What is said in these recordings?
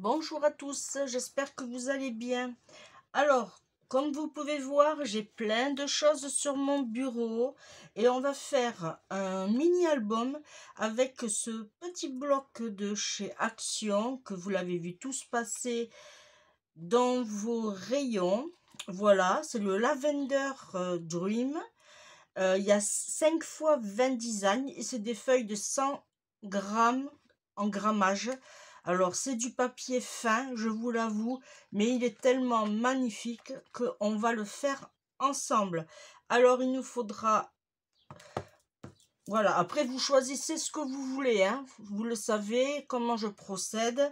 Bonjour à tous, j'espère que vous allez bien. Alors, comme vous pouvez voir, j'ai plein de choses sur mon bureau et on va faire un mini-album avec ce petit bloc de chez Action que vous l'avez vu tous passer dans vos rayons. Voilà, c'est le Lavender Dream. Il y a 5 fois 20 designs et c'est des feuilles de 100 grammes en grammage. Alors c'est du papier fin, je vous l'avoue, mais il est tellement magnifique qu'on va le faire ensemble. Alors il nous faudra, voilà, après vous choisissez ce que vous voulez, hein. Vous le savez comment je procède.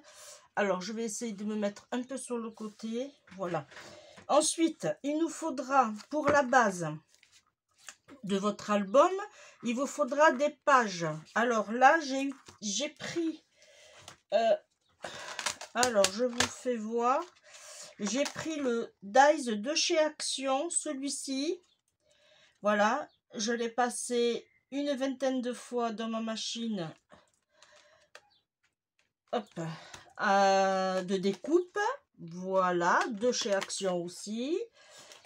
Alors je vais essayer de me mettre un peu sur le côté, voilà. Ensuite, il nous faudra pour la base de votre album, il vous faudra des pages. Alors là, j'ai pris, alors je vous fais voir, j'ai pris le Dies de chez Action, celui-ci. Voilà, je l'ai passé une vingtaine de fois dans ma machine de découpe. Voilà, de chez Action aussi.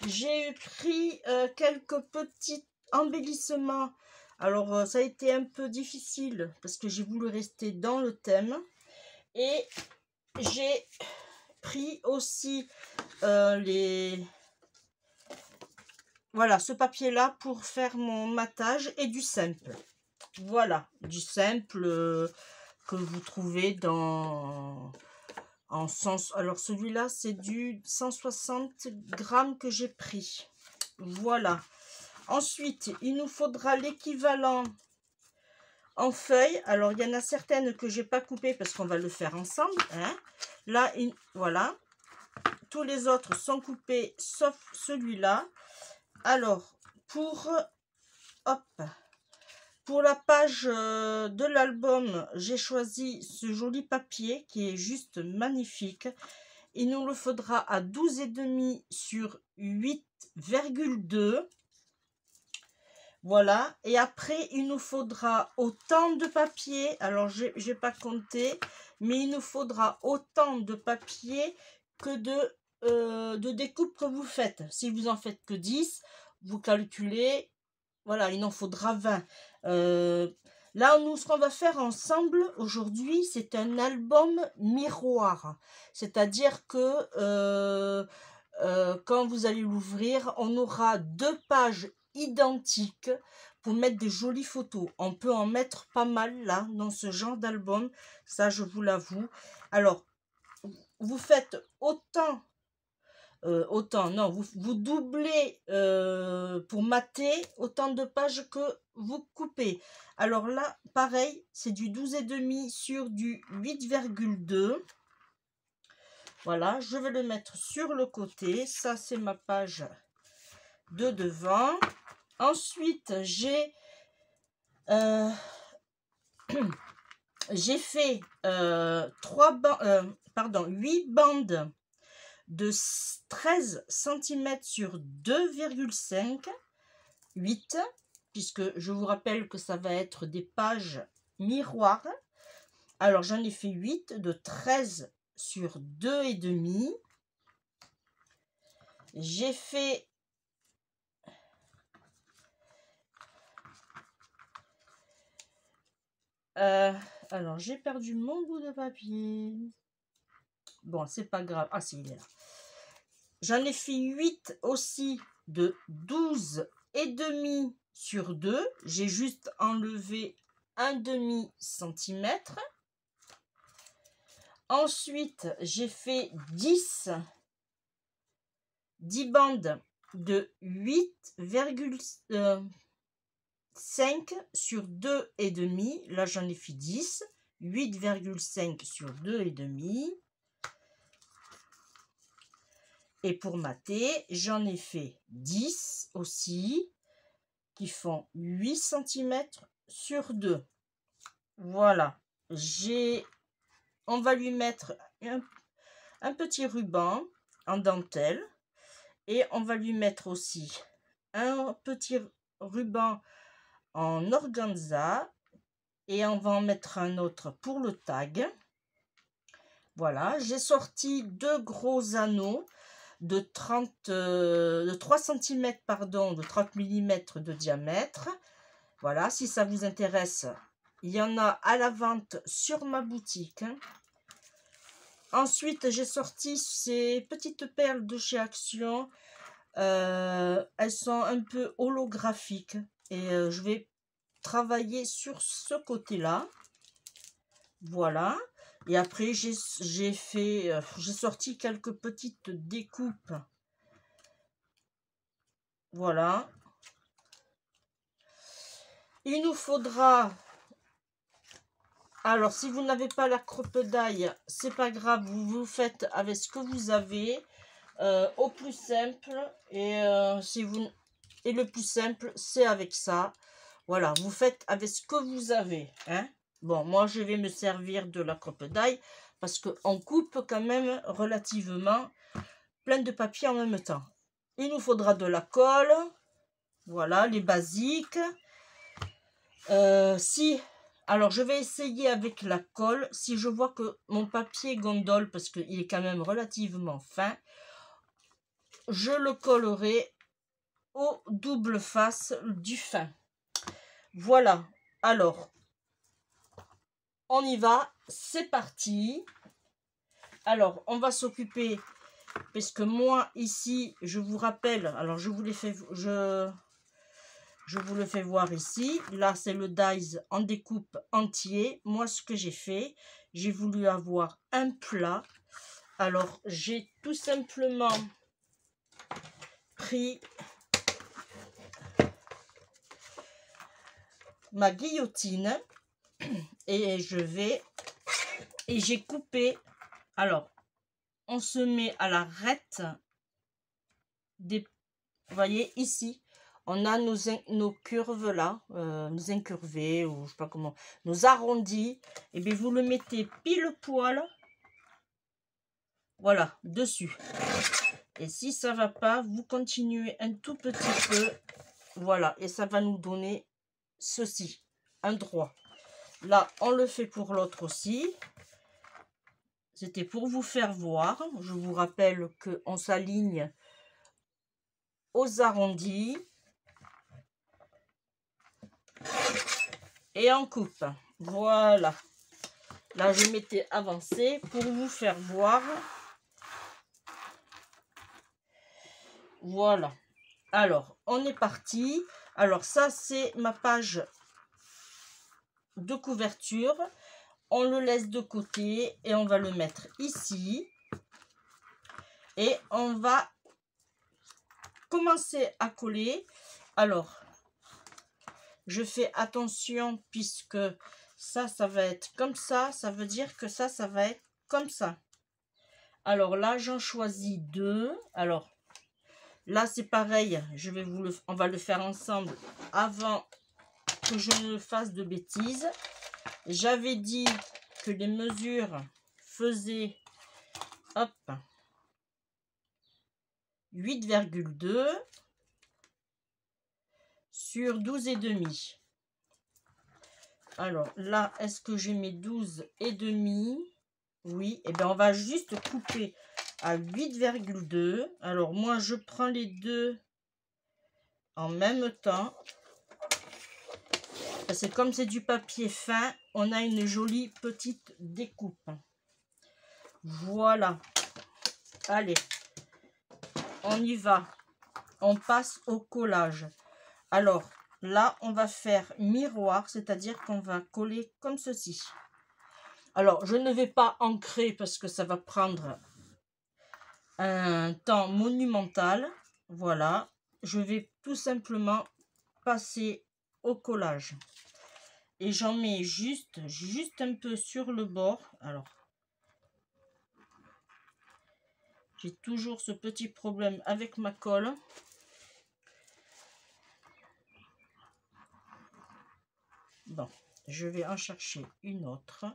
J'ai pris quelques petits embellissements. Alors, ça a été un peu difficile parce que j'ai voulu rester dans le thème. Et j'ai pris aussi voilà, ce papier-là pour faire mon matage et du simple. Voilà, du simple que vous trouvez en sens. Alors, celui-là, c'est du 160 grammes que j'ai pris. Voilà. Ensuite, il nous faudra l'équivalent en feuilles. Alors, il y en a certaines que j'ai pas coupées parce qu'on va le faire ensemble, hein. Là, voilà. Tous les autres sont coupés sauf celui-là. Alors, pour la page de l'album, j'ai choisi ce joli papier qui est juste magnifique. Il nous le faudra à 12,5 sur 8,2. Voilà, et après il nous faudra autant de papier, alors j'ai pas compté, mais il nous faudra autant de papier que de découpe que vous faites. Si vous en faites que 10, vous calculez, voilà, il en faudra 20. Là, nous, ce qu'on va faire ensemble aujourd'hui, c'est un album miroir. C'est-à-dire que quand vous allez l'ouvrir, on aura 2 pages identiques pour mettre des jolies photos. On peut en mettre pas mal là, dans ce genre d'album. Ça, je vous l'avoue. Alors, vous faites autant... non, vous doublez pour mater autant de pages que vous coupez. Alors là, pareil, c'est du 12,5 sur du 8,2. Voilà, je vais le mettre sur le côté. Ça, c'est ma page de devant. Ensuite, j'ai fait 8 bandes de 13 cm sur 2,5, 8, puisque je vous rappelle que ça va être des pages miroirs. Alors, j'en ai fait 8 de 13 sur 2,5. J'ai fait alors, j'ai perdu mon bout de papier. Bon, c'est pas grave. Ah, si, il est là. J'en ai fait 8 aussi de 12,5 sur 2. J'ai juste enlevé un demi-centimètre. Ensuite, j'ai fait 10 bandes de 8,5 sur 2,5. Là, j'en ai fait 10. 8,5 sur 2,5. Et pour mater, j'en ai fait 10 aussi, qui font 8 cm sur 2. Voilà. On va lui mettre un petit ruban en dentelle. Et on va lui mettre aussi un petit ruban en organza. Et on va en mettre un autre pour le tag. Voilà, j'ai sorti 2 gros anneaux de 3 cm, pardon, de 30 mm de diamètre. Voilà, si ça vous intéresse, il y en a à la vente sur ma boutique. Ensuite, j'ai sorti ces petites perles de chez Action. Elles sont un peu holographiques et je vais travailler sur ce côté-là. Voilà. Et après, j'ai sorti quelques petites découpes. Voilà. Il nous faudra... Alors, si vous n'avez pas la crocodile, c'est pas grave, vous faites avec ce que vous avez. Au plus simple. Et, et le plus simple, c'est avec ça. Voilà, vous faites avec ce que vous avez. Hein. Bon, moi, je vais me servir de la crocodile parce qu'on coupe quand même relativement plein de papier en même temps. Il nous faudra de la colle. Voilà, les basiques. Alors, je vais essayer avec la colle. Si je vois que mon papier gondole, parce qu'il est quand même relativement fin, je le collerai au double face du fin. Voilà. Alors, on y va. C'est parti. Alors, on va s'occuper, parce que moi, ici, je vous rappelle, alors je vous le fais voir ici. Là, c'est le dies en découpe entier. Moi, ce que j'ai fait, j'ai voulu avoir un plat. Alors, j'ai tout simplement pris ma guillotine et j'ai coupé. Alors, on se met à l'arête des... Vous voyez, ici, on a nos curves là, nos incurvés, ou je sais pas comment, nos arrondis. Et bien, vous le mettez pile poil, voilà, dessus. Et si ça va pas, vous continuez un tout petit peu, voilà, et ça va nous donner ceci, un droit. Là, on le fait pour l'autre aussi. C'était pour vous faire voir. Je vous rappelle qu'on s'aligne aux arrondis et on coupe. Voilà. Là, je m'étais avancé pour vous faire voir. Voilà. Alors, on est parti. Alors, ça, c'est ma page de couverture. On le laisse de côté et on va le mettre ici. Et on va commencer à coller. Alors, je fais attention puisque ça va être comme ça. Ça veut dire que ça va être comme ça. Alors là, j'en choisis 2. Alors, là, c'est pareil. On va le faire ensemble avant que je ne fasse de bêtises. J'avais dit que les mesures faisaient 8,2 sur 12,5. Alors là, est-ce que j'ai mes 12,5? Oui, et bien on va juste couper à 8,2. Alors moi, je prends les deux en même temps. Parce que comme c'est du papier fin, on a une jolie petite découpe. Voilà. Allez, on y va. On passe au collage. Alors, là, on va faire miroir, c'est-à-dire qu'on va coller comme ceci. Alors, je ne vais pas ancrer parce que ça va prendre un temps monumental. Voilà. Je vais tout simplement passer au collage. Et j'en mets juste un peu sur le bord. Alors, j'ai toujours ce petit problème avec ma colle. Bon, je vais en chercher une autre.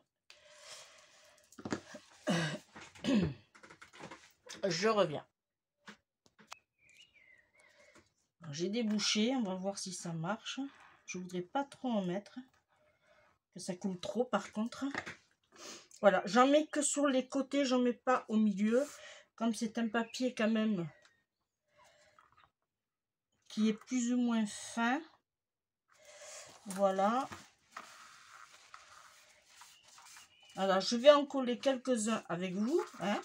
Je reviens. J'ai débouché, on va voir si ça marche. Je voudrais pas trop en mettre, que ça coule trop par contre. Voilà, j'en mets que sur les côtés, j'en mets pas au milieu. Comme c'est un papier quand même qui est plus ou moins fin. Voilà. Alors, je vais en coller quelques-uns avec vous. Hein.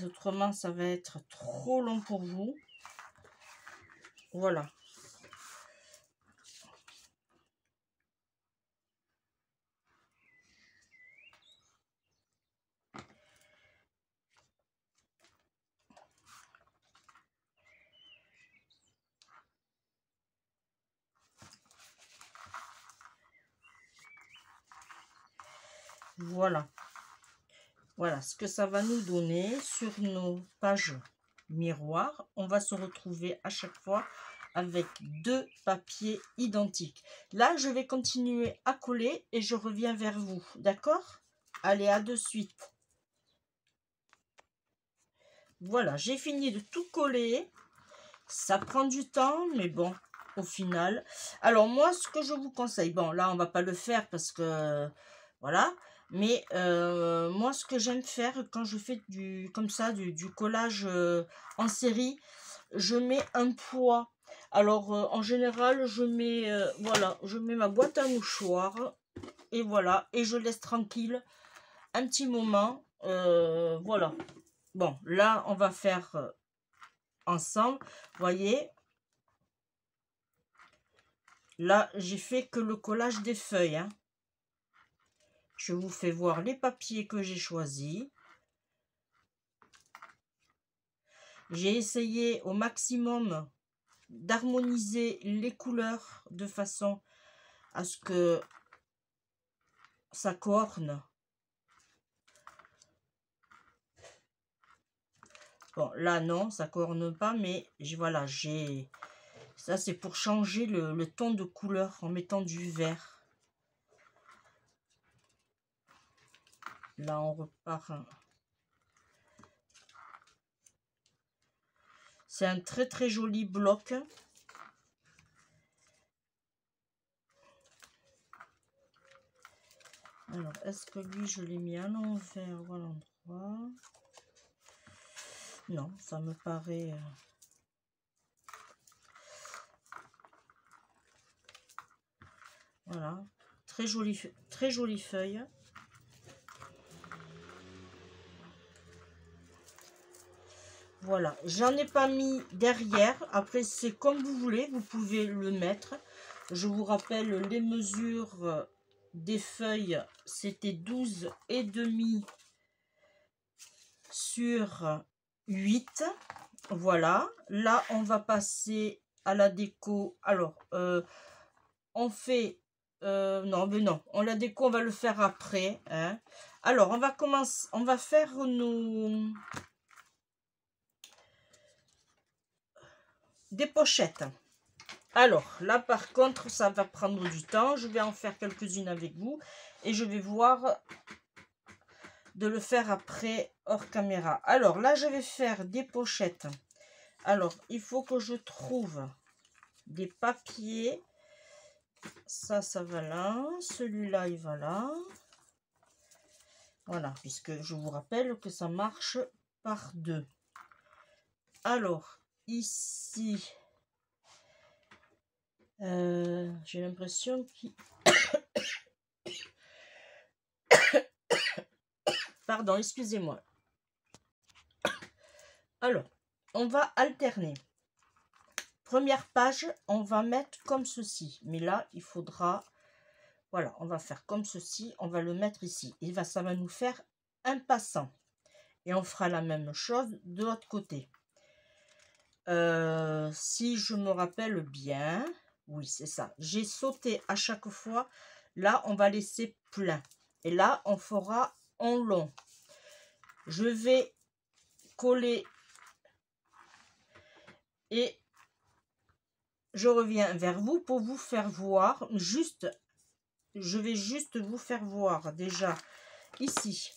Autrement, ça va être trop long pour vous. Voilà. Voilà. Voilà ce que ça va nous donner sur nos pages miroirs. On va se retrouver à chaque fois avec 2 papiers identiques. Là, je vais continuer à coller et je reviens vers vous. D'accord? Allez, à de suite. Voilà, j'ai fini de tout coller. Ça prend du temps, mais bon, au final. Alors, moi, ce que je vous conseille, bon, là, on va pas le faire parce que, voilà. Mais moi, ce que j'aime faire quand je fais comme ça, du collage en série, je mets un poids. Alors, en général, je mets, voilà, je mets ma boîte à mouchoirs. Et voilà, et je laisse tranquille un petit moment. Voilà. Bon, là, on va faire ensemble. Voyez, là, j'ai fait que le collage des feuilles. Hein. Je vous fais voir les papiers que j'ai choisis. J'ai essayé au maximum d'harmoniser les couleurs de façon à ce que ça corne. Bon, là, non, ça corne pas, mais voilà, j'ai... Ça, c'est pour changer le ton de couleur en mettant du vert. Là, on repart. C'est un très, très joli bloc. Alors, est-ce que lui, je l'ai mis à l'envers ou à l'endroit? Non, ça me paraît... Voilà, très jolie feuille. Voilà, j'en ai pas mis derrière. Après, c'est comme vous voulez, vous pouvez le mettre. Je vous rappelle les mesures des feuilles, c'était 12,5 sur 8. Voilà, là, on va passer à la déco. Alors, on fait... non, mais non, la déco, on va le faire après. Hein. Alors, on va commencer, on va faire des pochettes. Alors, là, par contre, ça va prendre du temps. Je vais en faire quelques-unes avec vous. Et je vais voir de le faire après, hors caméra. Alors, là, je vais faire des pochettes. Alors, il faut que je trouve des papiers. Ça va là. Celui-là, il va là. Voilà, puisque je vous rappelle que ça marche par 2. Alors, ici, j'ai l'impression qu'il... Pardon, excusez-moi. Alors, on va alterner. Première page, on va mettre comme ceci. Mais là, il faudra... Voilà, on va faire comme ceci. On va le mettre ici. Et ça va nous faire un passant. Et on fera la même chose de l'autre côté. Si je me rappelle bien... Oui, c'est ça. J'ai sauté à chaque fois. Là, on va laisser plein. Et là, on fera en long. Je vais coller et je reviens vers vous pour vous faire voir. Je vais juste vous faire voir déjà ici.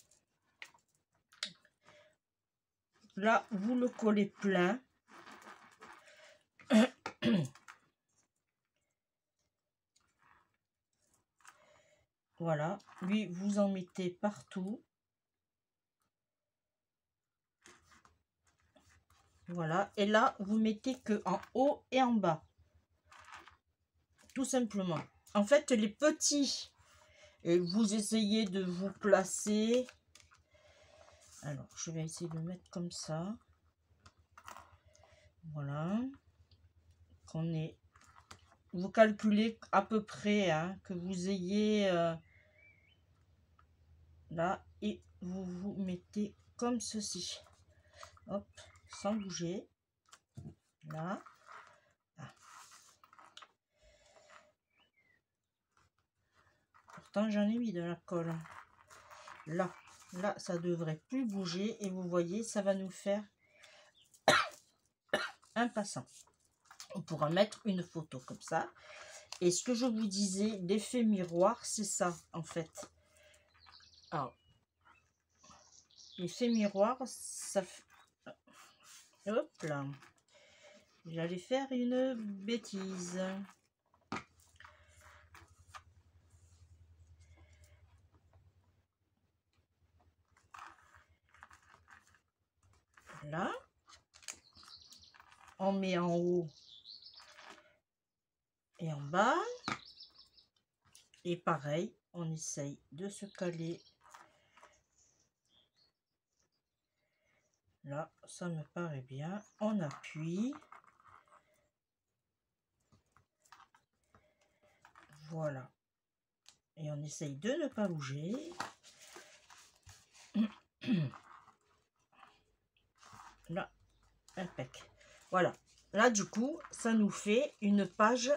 Là, vous le collez plein. Voilà, lui, vous en mettez partout. Voilà, et là, vous mettez que en haut et en bas. Tout simplement. En fait, les petits, et vous essayez de vous placer. Alors, je vais essayer de le mettre comme ça. Voilà. Qu'on est... Vous calculez à peu près, hein, que vous ayez là, et vous vous mettez comme ceci. Hop, sans bouger. Là. Ah. Pourtant, j'en ai mis de la colle. Là, ça devrait plus bouger. Et vous voyez, ça va nous faire un passant. On pourra mettre une photo comme ça. Et ce que je vous disais, l'effet miroir, c'est ça, en fait. Alors, l'effet miroir, ça fait... Hop là. J'allais faire une bêtise. Là. On met en haut et en bas. Et pareil, on essaye de se caler. Là, ça me paraît bien. On appuie. Voilà. Et on essaye de ne pas bouger. Là, impec. Voilà. Là, du coup, ça nous fait une page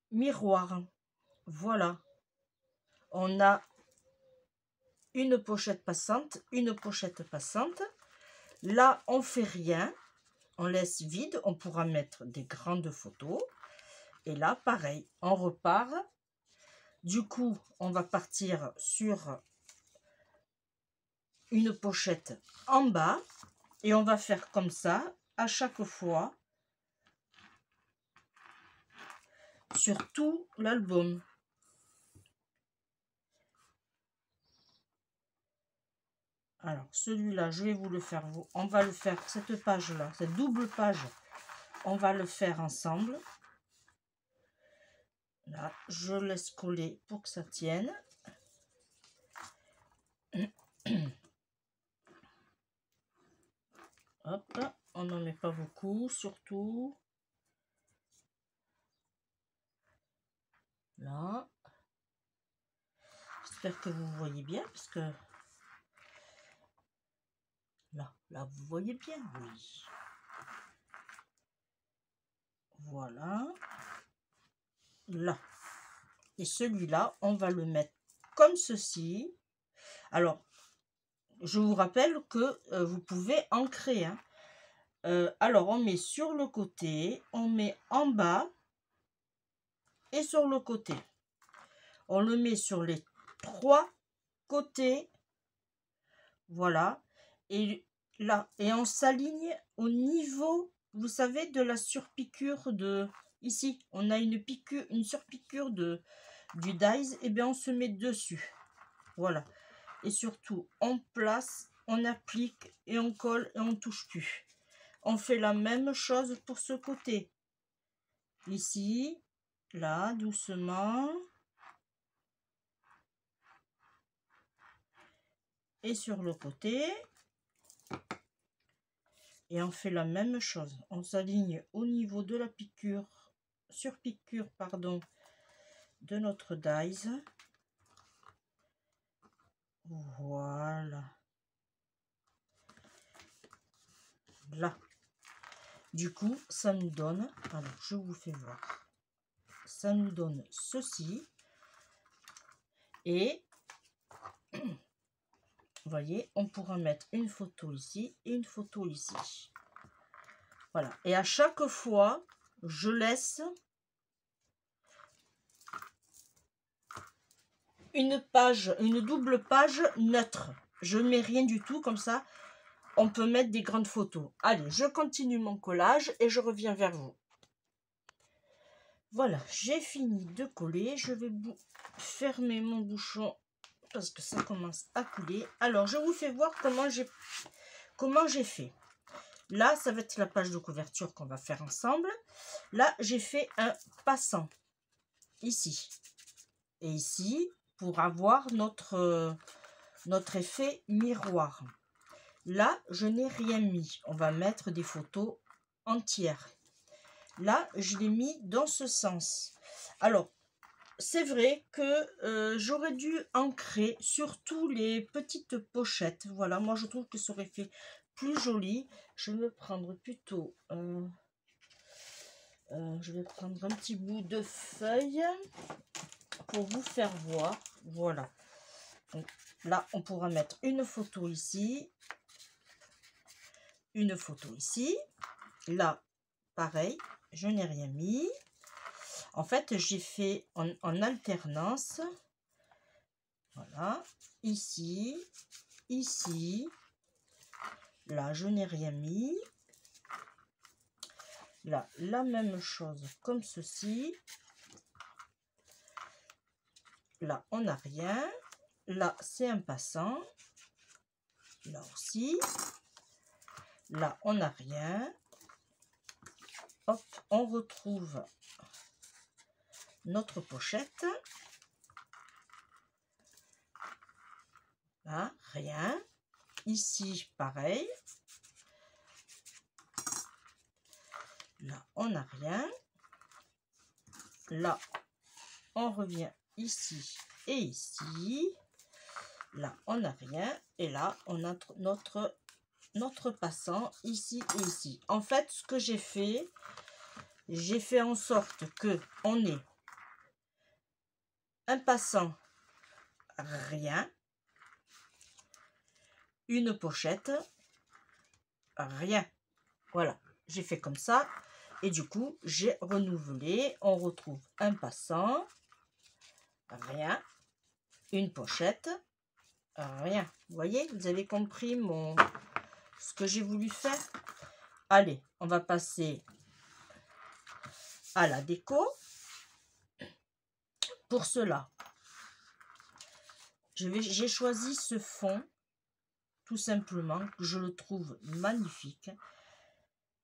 miroir. Voilà. On a une pochette passante, une pochette passante. Là, on fait rien. On laisse vide. On pourra mettre des grandes photos. Et là, pareil, on repart. Du coup, on va partir sur une pochette en bas. Et on va faire comme ça à chaque fois sur tout l'album. Alors, celui-là, je vais vous le faire. On va le faire, cette page-là, cette double page, on va le faire ensemble. Là, je laisse coller pour que ça tienne. Hop, on n'en met pas beaucoup, surtout. Là. J'espère que vous voyez bien, parce que... Là, vous voyez bien, oui. Voilà. Là. Et celui-là, on va le mettre comme ceci. Alors, je vous rappelle que vous pouvez ancrer. Hein. Alors, on met sur le côté, on met en bas et sur le côté. On le met sur les 3 côtés. Voilà. Et là, et on s'aligne au niveau, vous savez, de la surpiqûre de... Ici, on a une piqûre, une surpiqûre du dies. Et bien, on se met dessus. Voilà. Et surtout, on place, on applique et on colle et on touche plus. On fait la même chose pour ce côté. Ici, là, doucement. Et sur le côté. Et on fait la même chose. On s'aligne au niveau de la piqûre, surpiqûre, pardon, de notre dies. Voilà. Là. Du coup, ça nous donne, alors je vous fais voir, ça nous donne ceci. Et, vous voyez, on pourra mettre une photo ici et une photo ici. Voilà. Et à chaque fois, je laisse une page, une double page neutre. Je ne mets rien du tout, comme ça, on peut mettre des grandes photos. Allez, je continue mon collage et je reviens vers vous. Voilà, j'ai fini de coller. Je vais fermer mon bouchon parce que ça commence à couler. Alors, je vous fais voir comment j'ai fait. Là, ça va être la page de couverture qu'on va faire ensemble. Là, j'ai fait un passant ici et ici pour avoir notre effet miroir. Là, je n'ai rien mis. On va mettre des photos entières. Là, je l'ai mis dans ce sens. Alors, c'est vrai que j'aurais dû ancrer surtout les petites pochettes. Voilà, moi je trouve que ça aurait fait plus joli. Je vais prendre plutôt... je vais prendre un petit bout de feuille pour vous faire voir. Voilà. Donc, là, on pourra mettre une photo ici. Une photo ici. Là, pareil, je n'ai rien mis. En fait, j'ai fait en alternance. Voilà. Ici, ici. Là, je n'ai rien mis. Là, la même chose comme ceci. Là, on n'a rien. Là, c'est un passant. Là aussi. Là, on n'a rien. Hop, on retrouve notre pochette. Là, rien. Ici, pareil. Là, on n'a rien. Là, on revient ici et ici. Là, on n'a rien. Et là, on a notre passant ici et ici. En fait, ce que j'ai fait en sorte que on ait un passant, rien. Une pochette, rien. Voilà, j'ai fait comme ça. Et du coup, j'ai renouvelé. On retrouve un passant, rien. Une pochette, rien. Vous voyez, vous avez compris ce que j'ai voulu faire. Allez, on va passer à la déco. Pour cela, j'ai choisi ce fond, tout simplement, que je le trouve magnifique.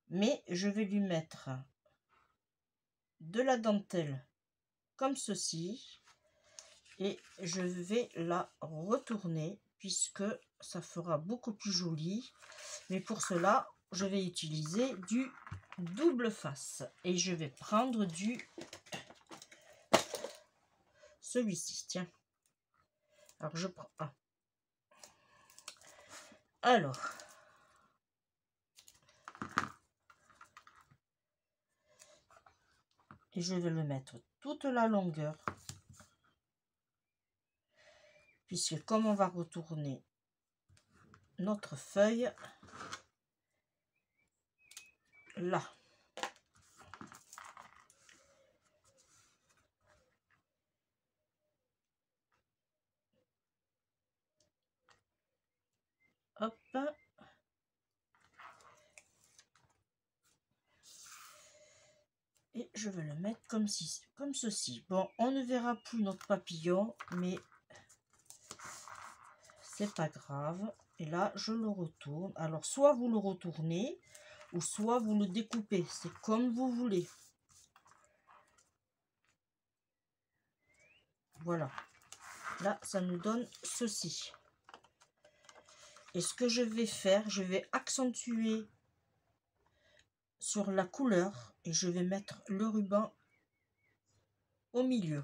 Mais je vais lui mettre de la dentelle comme ceci. Et je vais la retourner puisque ça fera beaucoup plus joli. Mais pour cela, je vais utiliser du double face. Et je vais prendre celui-ci. Tiens. Alors, je prends un. Alors. Et je vais le mettre toute la longueur. Puisque comme on va retourner notre feuille, là. Hop. Et je vais le mettre comme ceci. Bon, on ne verra plus notre papillon, mais c'est pas grave. Et là, je le retourne. Alors, soit vous le retournez, ou soit vous le découpez. C'est comme vous voulez. Voilà. Là, ça nous donne ceci. Et ce que je vais faire, je vais accentuer sur la couleur et je vais mettre le ruban au milieu.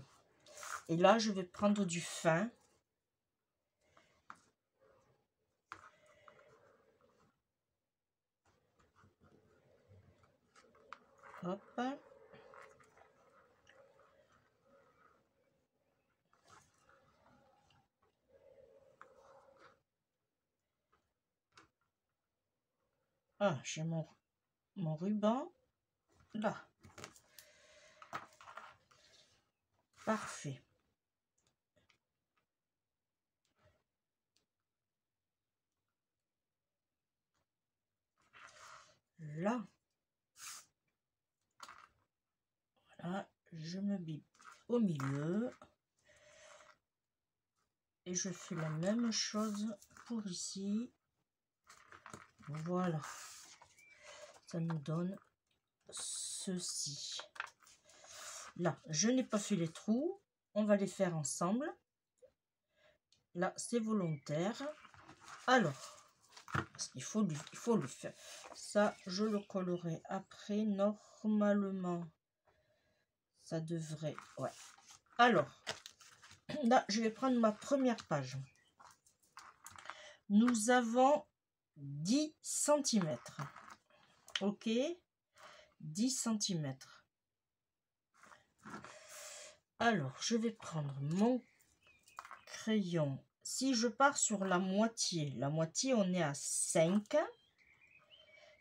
Et là, je vais prendre du fin. Hop. Ah, j'ai mon ruban là. Parfait. Là. Voilà, je me bime au milieu. Et je fais la même chose pour ici. Voilà. Ça nous donne ceci. Là, je n'ai pas fait les trous. On va les faire ensemble. Là, c'est volontaire. Alors, parce qu'il faut le faire. Ça, je le collerai après. Normalement, ça devrait... Ouais. Alors, là, je vais prendre ma première page. Nous avons 10 cm. Ok, 10 cm. Alors, je vais prendre mon crayon. Si je pars sur la moitié, on est à 5.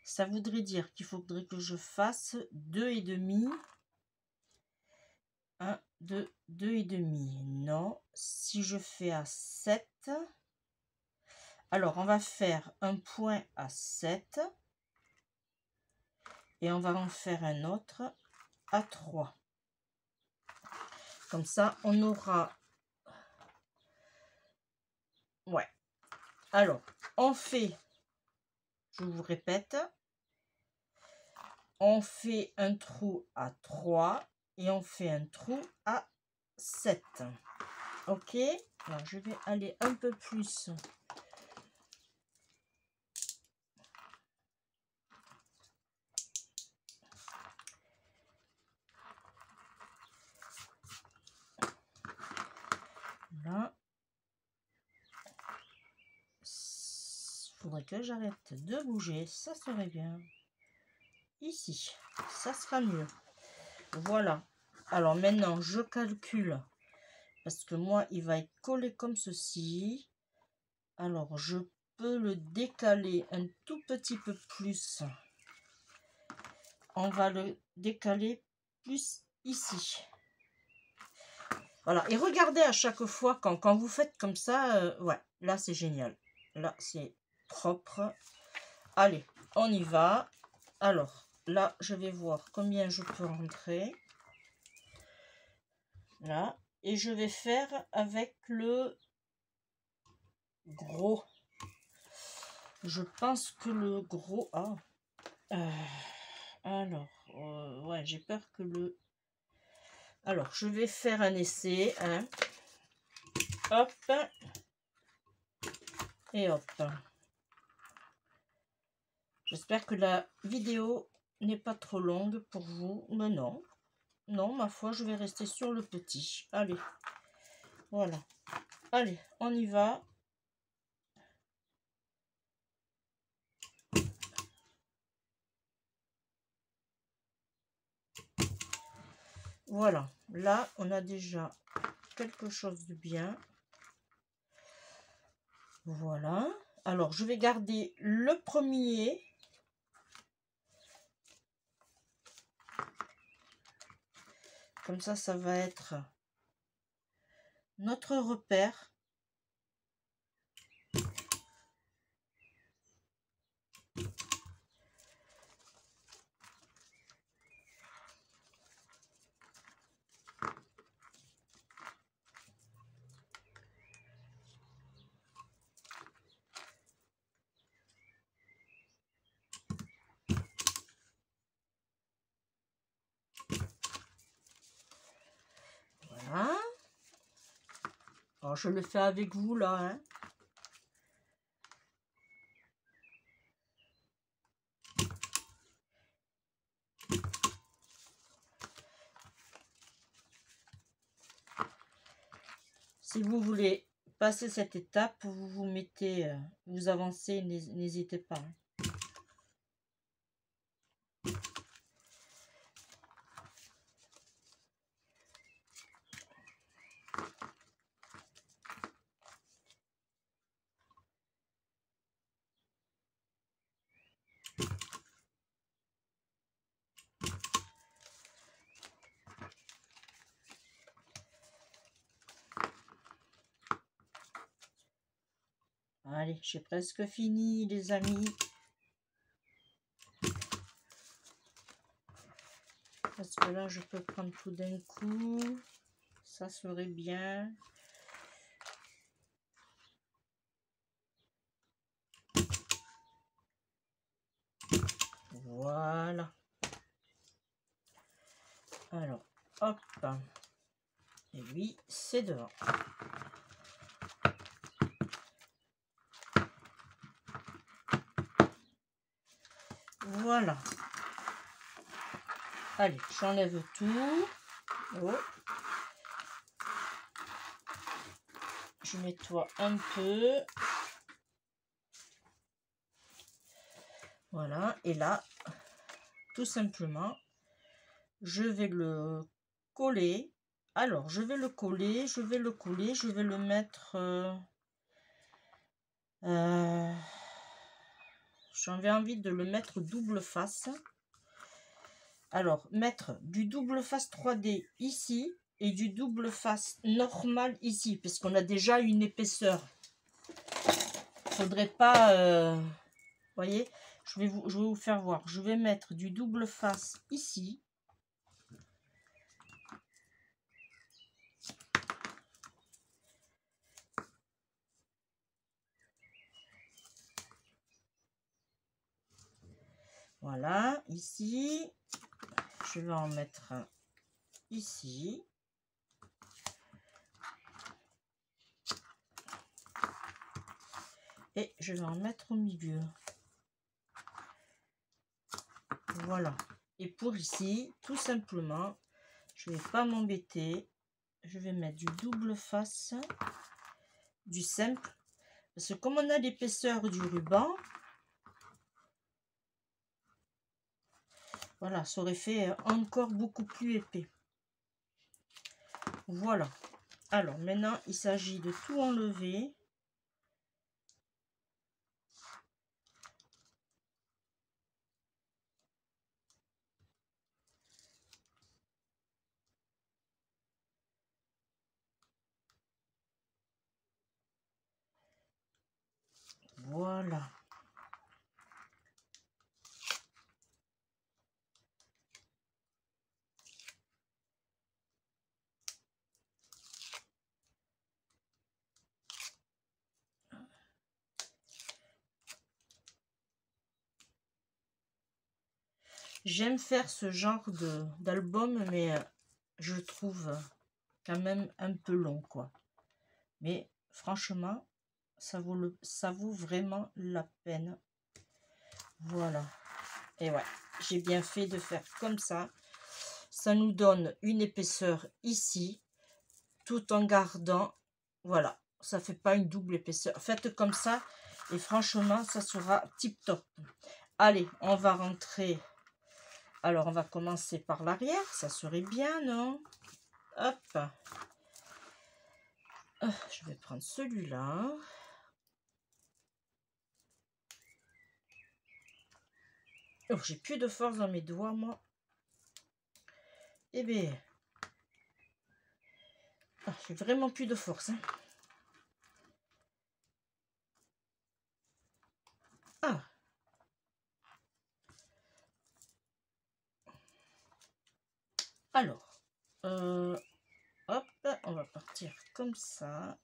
Ça voudrait dire qu'il faudrait que je fasse 2,5. 1, 2, 2,5. Non, si je fais à 7, alors on va faire un point à 7 et on va en faire un autre à 3. Comme ça, on aura... Ouais. Alors, on fait, je vous répète, on fait un trou à 3 et on fait un trou à 7. Ok, alors je vais aller un peu plus. Là. Il faudrait que j'arrête de bouger, ça serait bien. Ici, ça sera mieux. Voilà. Alors maintenant, je calcule. Parce que moi, il va être collé comme ceci. Alors, je peux le décaler un tout petit peu plus. On va le décaler plus ici. Voilà. Et regardez à chaque fois, quand vous faites comme ça, ouais, là, c'est génial. Là, c'est propre. Allez, on y va. Alors, là, je vais voir combien je peux rentrer. Là. Et je vais faire avec le gros. Je pense que le gros... Ah. Alors, ouais, j'ai peur que le... Alors, je vais faire un essai. Hein. Hop. Et hop. J'espère que la vidéo n'est pas trop longue pour vous. Mais non. Non, ma foi, je vais rester sur le petit. Allez. Voilà. Allez, on y va. Voilà. Là, on a déjà quelque chose de bien. Voilà. Alors, je vais garder le premier. Comme ça va être notre repère. Voilà. Alors, je le fais avec vous là. Hein. Si vous voulez passer cette étape, vous vous mettez, vous avancez, n'hésitez pas. Hein. Allez, j'ai presque fini, les amis. Parce que là, je peux prendre tout d'un coup. Ça serait bien. Voilà. Alors, hop. Et oui, c'est devant. Voilà. Allez, j'enlève tout. Oh. Je nettoie un peu. Voilà. Et là, tout simplement, je vais le coller. Alors, je vais le coller, je vais le mettre... j'avais envie de le mettre double face. Alors, mettre du double face 3D ici et du double face normal ici, puisqu'on a déjà une épaisseur. Faudrait pas... voyez, je vais vous faire voir. Je vais mettre du double face ici. Voilà, ici. Je vais en mettre un ici. Et je vais en mettre au milieu. Voilà. Et pour ici, tout simplement, je vais pas m'embêter. Je vais mettre du double face, du simple. Parce que comme on a l'épaisseur du ruban, voilà, ça aurait fait encore beaucoup plus épais. Voilà. Alors maintenant, il s'agit de tout enlever. Voilà. J'aime faire ce genre d'album, mais je trouve quand même un peu long, quoi. Mais franchement, ça vaut vraiment la peine. Voilà. Et ouais, j'ai bien fait de faire comme ça. Ça nous donne une épaisseur ici, tout en gardant, voilà, ça fait pas une double épaisseur. Faites comme ça et franchement, ça sera tip top. Allez, on va rentrer. Alors, on va commencer par l'arrière. Ça serait bien, non? Hop. Je vais prendre celui-là. Oh, j'ai plus de force dans mes doigts, moi. Eh bien, j'ai vraiment plus de force. Hein. Ah. Alors, hop, on va partir comme ça.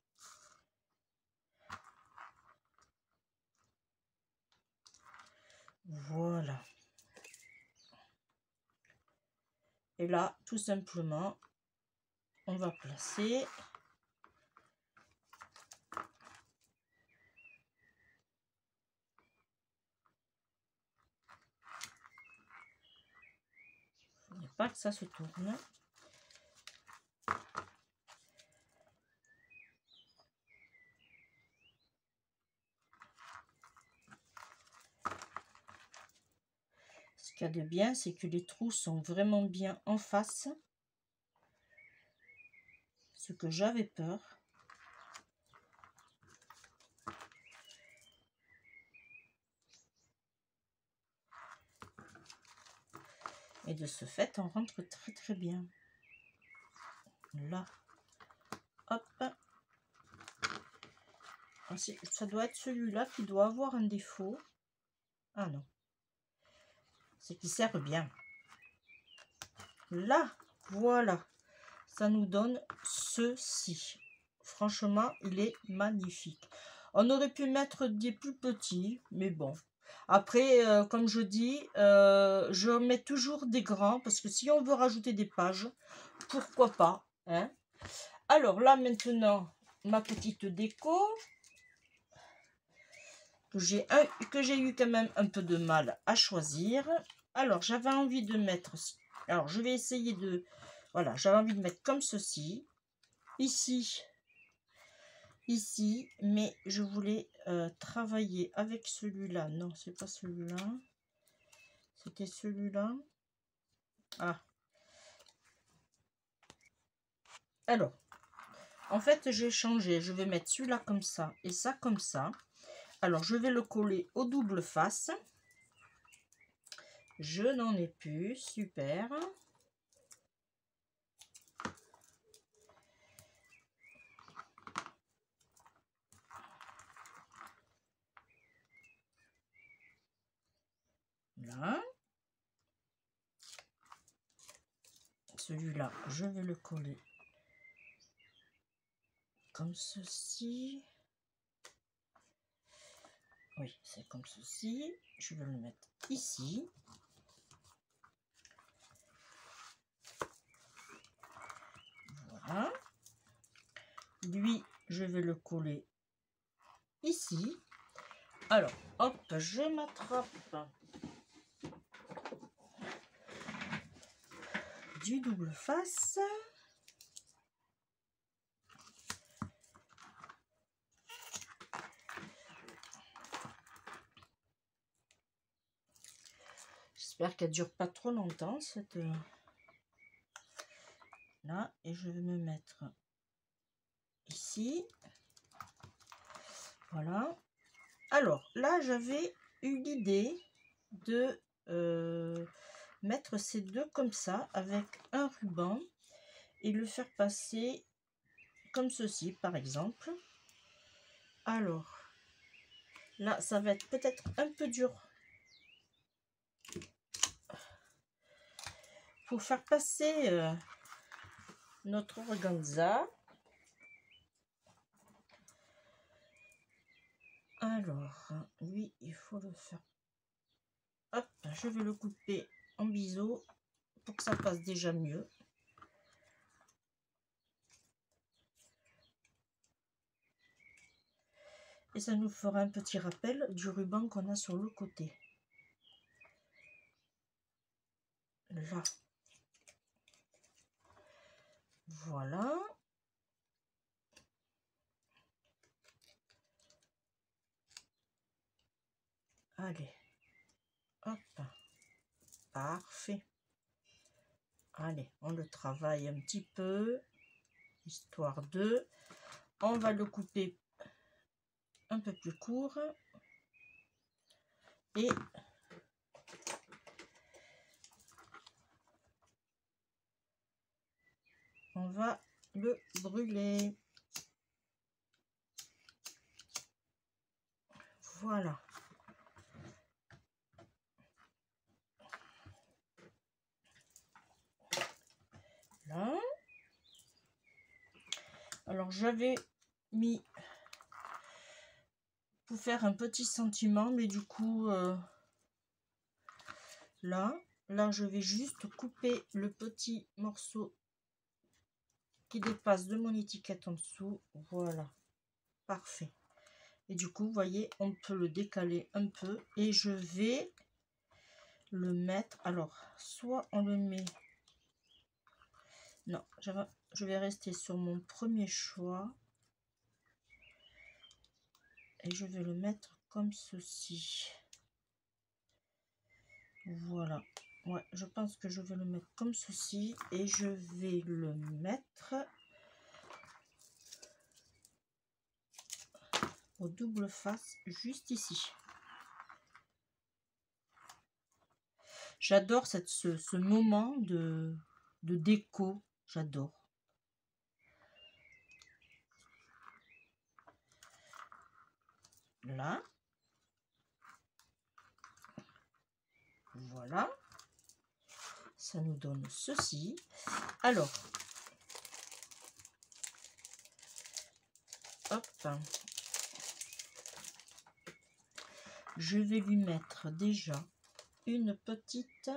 Voilà. Et là, tout simplement, on va placer. Il n'y a pas que ça se tourne. Ce qu'il y a de bien, c'est que les trous sont vraiment bien en face. Ce que j'avais peur. Et de ce fait, on rentre très très bien. Là. Hop. Ça doit être celui-là qui doit avoir un défaut. Ah non. C'est qu'il sert bien. là, voilà, ça nous donne ceci. Franchement, il est magnifique. On aurait pu mettre des plus petits, mais bon. Après, comme je dis, je mets toujours des grands, parce que si on veut rajouter des pages, pourquoi pas, hein. Alors là, maintenant, ma petite déco, que j'ai eu quand même un peu de mal à choisir. Alors, j'avais envie de mettre... Alors, je vais essayer de... Voilà, j'avais envie de mettre comme ceci. Ici, mais je voulais travailler avec celui-là. Non, c'est pas celui-là. C'était celui-là. Ah. Alors, en fait, j'ai changé. Je vais mettre celui-là comme ça et ça comme ça. Alors, je vais le coller au double face. Je n'en ai plus. Super. Là. Celui-là, je vais le coller comme ceci. Oui, c'est comme ceci. Je vais le mettre ici. Voilà. Lui, je vais le coller ici. Alors, hop, je m'attrape du double face. J'espère qu'elle dure pas trop longtemps, cette... Là, et je vais me mettre ici. Voilà. Alors, là, j'avais eu l'idée de mettre ces deux comme ça, avec un ruban, et le faire passer comme ceci, par exemple. Alors, là, ça va être peut-être un peu dur pour faire passer notre organza. Alors, lui, il faut le faire. Hop, je vais le couper en biseau pour que ça passe déjà mieux. Et ça nous fera un petit rappel du ruban qu'on a sur le côté. Là. Voilà. Allez. Hop. Parfait. Allez, on le travaille un petit peu. Histoire de... On va le couper un peu plus court. Et... on va le brûler. Voilà. Là. Alors j'avais mis pour faire un petit sentiment, mais du coup là je vais juste couper le petit morceau qui dépasse de mon étiquette en dessous. Voilà, parfait. Et du coup, vous voyez, on peut le décaler un peu et je vais le mettre. Alors, soit on le met... Non, je vais rester sur mon premier choix. Et je vais le mettre comme ceci. Voilà. Ouais, je pense que je vais le mettre comme ceci. Et je vais le mettre au double face juste ici. J'adore ce moment de déco. J'adore. Là. Voilà. ça nous donne ceci. Alors, hop, je vais lui mettre déjà une petite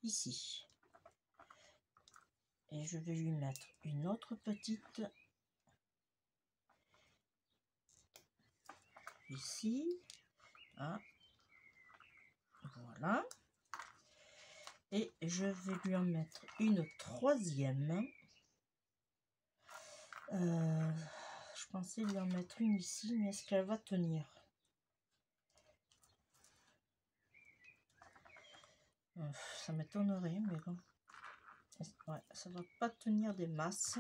ici. Et je vais lui mettre une autre petite ici. Ah, voilà. Et je vais lui en mettre une troisième. Je pensais lui en mettre une ici, mais est-ce qu'elle va tenir? Ça m'étonnerait, mais bon. Ouais, ça va pas tenir des masses.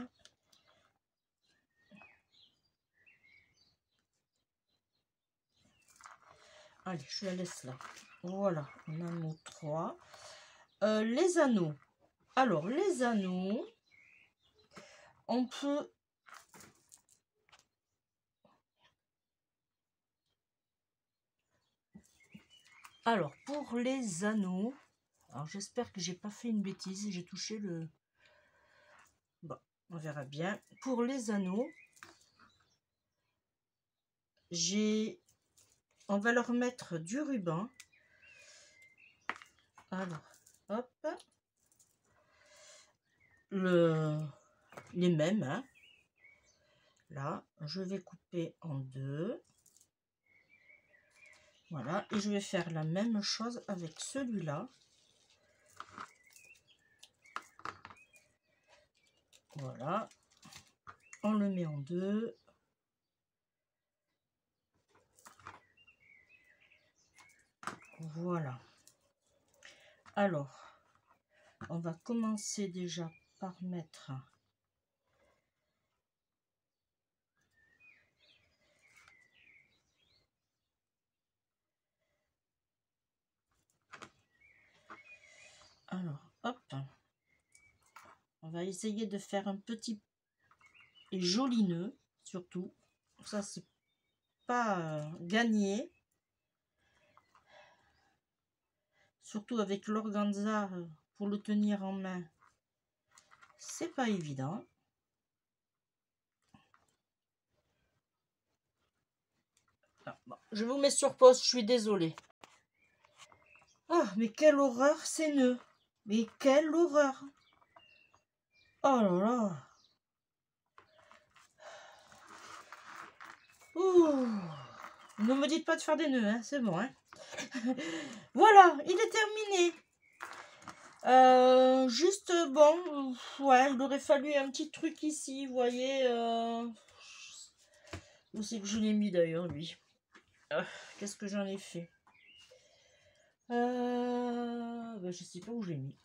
Allez, je la laisse là. Voilà, on a nos 3. Les anneaux. Alors, les anneaux, on peut... Alors, pour les anneaux, alors j'espère que j'ai pas fait une bêtise, j'ai touché le... Bon, on verra bien. Pour les anneaux, on va leur mettre du ruban. Alors, hop. Les mêmes, hein. Là, je vais couper en 2. Voilà, et je vais faire la même chose avec celui-là. Voilà, on le met en 2. Voilà. Alors, on va commencer déjà par mettre alors, hop, on va essayer de faire un petit et joli nœud, surtout. Ça, c'est pas gagné. Surtout avec l'organza, pour le tenir en main, c'est pas évident. Ah, bon, je vous mets sur pause, je suis désolée. Ah, mais quelle horreur ces nœuds! Mais quelle horreur! Oh là là! Ouh. Ne me dites pas de faire des nœuds, hein, c'est bon. Hein. Voilà, il est terminé. Juste, bon, ouais, il aurait fallu un petit truc ici, vous voyez. Où c'est que je l'ai mis d'ailleurs, lui? Qu'est-ce que j'en ai fait? Ben, je sais pas où je l'ai mis.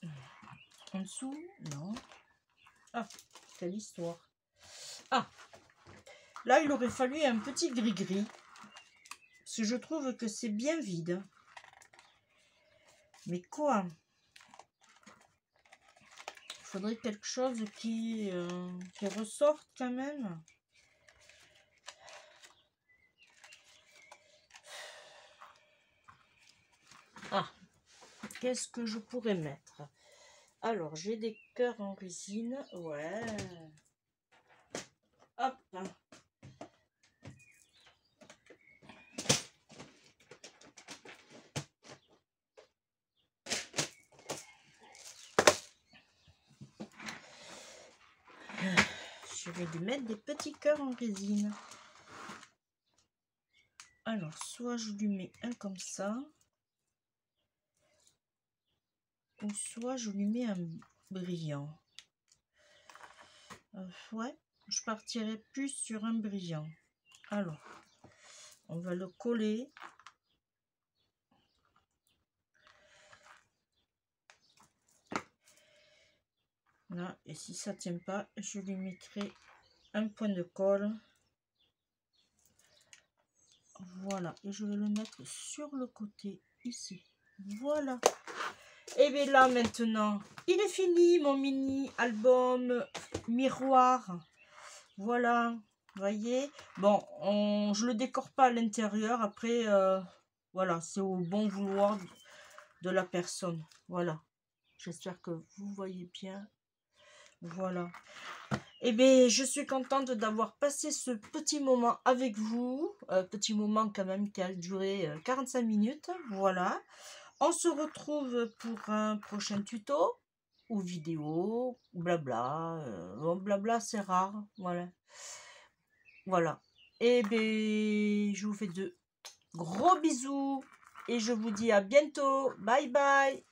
En dessous? Non. Ah, quelle histoire. Ah, là, il aurait fallu un petit gris-gris. Parce que je trouve que c'est bien vide. Mais quoi? Il faudrait quelque chose qui ressorte quand même. Ah, qu'est-ce que je pourrais mettre? Alors, j'ai des cœurs en résine. Ouais. Hop. Je vais lui mettre des petits cœurs en résine. Alors, soit je lui mets un comme ça, ou soit je lui mets un brillant. Ouais, je partirai plus sur un brillant. Alors, on va le coller. Là, et si ça tient pas, je lui mettrai un point de colle. Voilà, et je vais le mettre sur le côté ici. Voilà. Et bien là maintenant, il est fini mon mini album miroir. Voilà, voyez. Bon, je le décore pas à l'intérieur. Après, voilà, c'est au bon vouloir de la personne. Voilà. J'espère que vous voyez bien. Voilà. Eh bien, je suis contente d'avoir passé ce petit moment avec vous. Petit moment quand même qui a duré 45 minutes. Voilà. On se retrouve pour un prochain tuto ou vidéo, blabla. Bon, blabla, c'est rare. Voilà. Voilà. Et bien, je vous fais de gros bisous. Et je vous dis à bientôt. Bye bye.